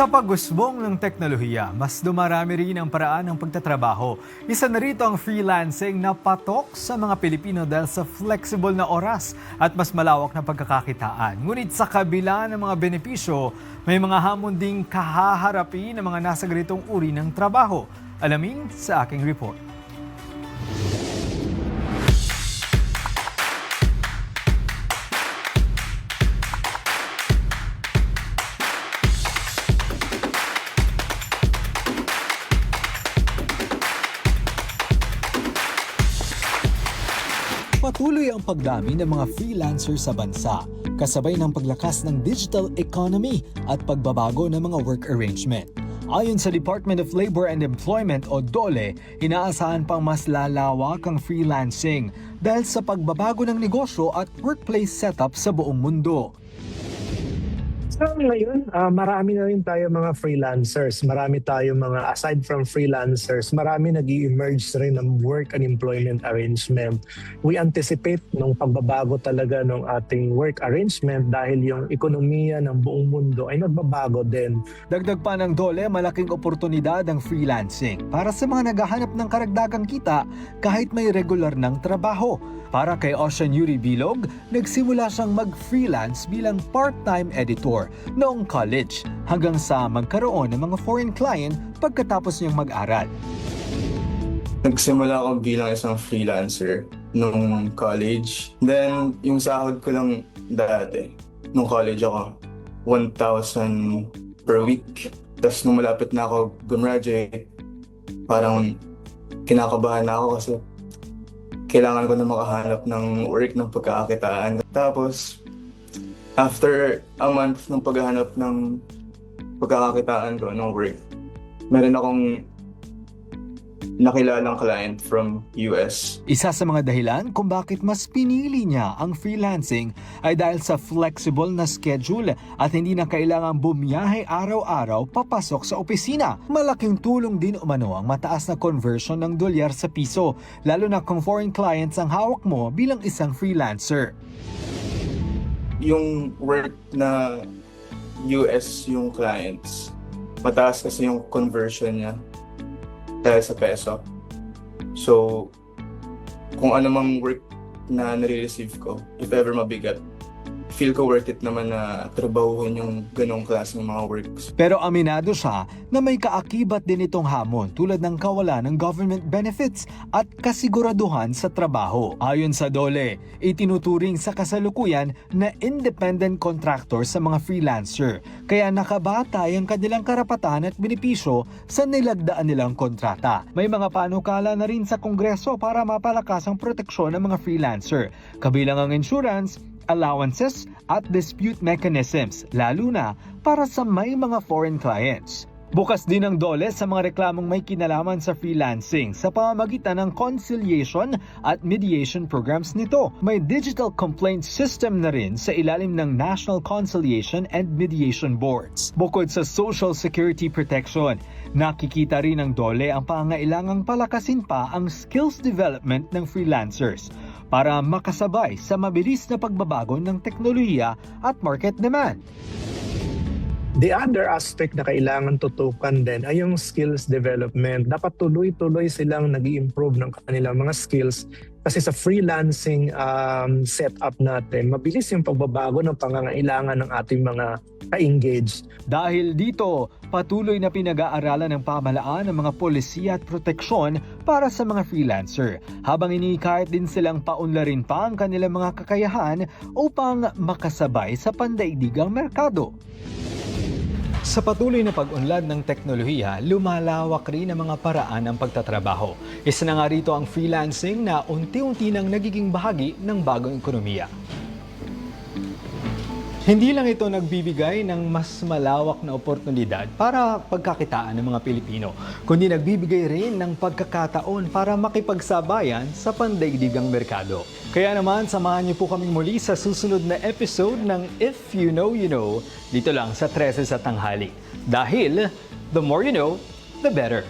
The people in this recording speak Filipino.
Sa pag-usbong ng teknolohiya, mas dumarami rin ang paraan ng pagtatrabaho. Isa na rito ang freelancing na patok sa mga Pilipino dahil sa flexible na oras at mas malawak na pagkakakitaan. Ngunit sa kabila ng mga benepisyo, may mga hamon ding kahaharapin ng mga nasa ganitong uri ng trabaho. Alamin sa aking report. Patuloy ang pagdami ng mga freelancer sa bansa, kasabay ng paglakas ng digital economy at pagbabago ng mga work arrangement. Ayon sa Department of Labor and Employment o DOLE, inaasahan pang mas lalawak ang freelancing dahil sa pagbabago ng negosyo at workplace setup sa buong mundo. So ngayon, marami na rin tayo mga freelancers. Marami tayo mga, aside from freelancers, marami nag-i-emerge rin ng work and employment arrangement. We anticipate nung pagbabago talaga ng ating work arrangement dahil yung ekonomiya ng buong mundo ay nagbabago din. Dagdag pa ng DOLE, malaking oportunidad ang freelancing para sa mga naghahanap ng karagdagang kita kahit may regular ng trabaho. Para kay Ocean Yuri Bilog, nagsimula siyang mag-freelance bilang part-time editor noong college hanggang sa magkaroon ng mga foreign client pagkatapos niyang mag-aral. Nagsimula ako bilang isang freelancer nung college. Then, yung sahod ko lang dati, nung college ako, 1,000 per week. Tapos nung malapit na ako gumraduate, parang kinakabahan na ako kasi kailangan ko na makahanap ng work ng pagkakakitaan. Tapos, after a month ng paghahanap ng pagkakakitaan ko ng work, meron akong nakilalang client from US. Isa sa mga dahilan kung bakit mas pinili niya ang freelancing ay dahil sa flexible na schedule at hindi na kailangang bumiyahe araw-araw papasok sa opisina. Malaking tulong din umano ang mataas na conversion ng dolyar sa piso, lalo na kung foreign clients ang hawak mo bilang isang freelancer. Yung work na US yung clients, mataas kasi yung conversion niya dahil sa peso. So, kung ano mang work na nare-receive ko, if ever mabigat, feel ko worth it naman na trabahuhin yung ganong klase ng mga works. Pero aminado siya na may kaakibat din itong hamon tulad ng kawalan ng government benefits at kasiguraduhan sa trabaho. Ayon sa DOLE, itinuturing sa kasalukuyan na independent contractor sa mga freelancer, kaya nakabatay ang kanilang karapatan at benepisyo sa nilagdaan nilang kontrata. May mga panukala na rin sa Kongreso para mapalakas ang proteksyon ng mga freelancer, kabilang ang insurance, allowances at dispute mechanisms, lalo na para sa may mga foreign clients. Bukas din ang DOLE sa mga reklamong may kinalaman sa freelancing sa pamamagitan ng conciliation at mediation programs nito. May digital complaint system na rin sa ilalim ng National Conciliation and Mediation Boards. Bukod sa social security protection, nakikita rin ng DOLE ang pangailangang palakasin pa ang skills development ng freelancers para makasabay sa mabilis na pagbabago ng teknolohiya at market demand. The other aspect na kailangan tutukan din ay yung skills development. Dapat tuloy-tuloy silang nag-i-improve ng kanilang mga skills kasi sa freelancing setup natin, mabilis yung pagbabago ng pangangailangan ng ating mga ka-engage. Dahil dito, patuloy na pinag-aaralan ng pamahalaan ng mga polisiya at proteksyon para sa mga freelancer, habang inikahit din silang paunlarin pa ang kanilang mga kakayahan upang makasabay sa pandaigdigang merkado. Sa patuloy na pag-unlad ng teknolohiya, lumalawak rin ang mga paraan ng pagtatrabaho. Isa na nga rito ang freelancing na unti-unti nang nagiging bahagi ng bagong ekonomiya. Hindi lang ito nagbibigay ng mas malawak na oportunidad para pagkakitaan ng mga Pilipino, kundi nagbibigay rin ng pagkakataon para makipagsabayan sa pandaigdigang merkado. Kaya naman, samahan niyo po kami muli sa susunod na episode ng If You Know, You Know, dito lang sa 13 sa tanghali. Dahil, the more you know, the better.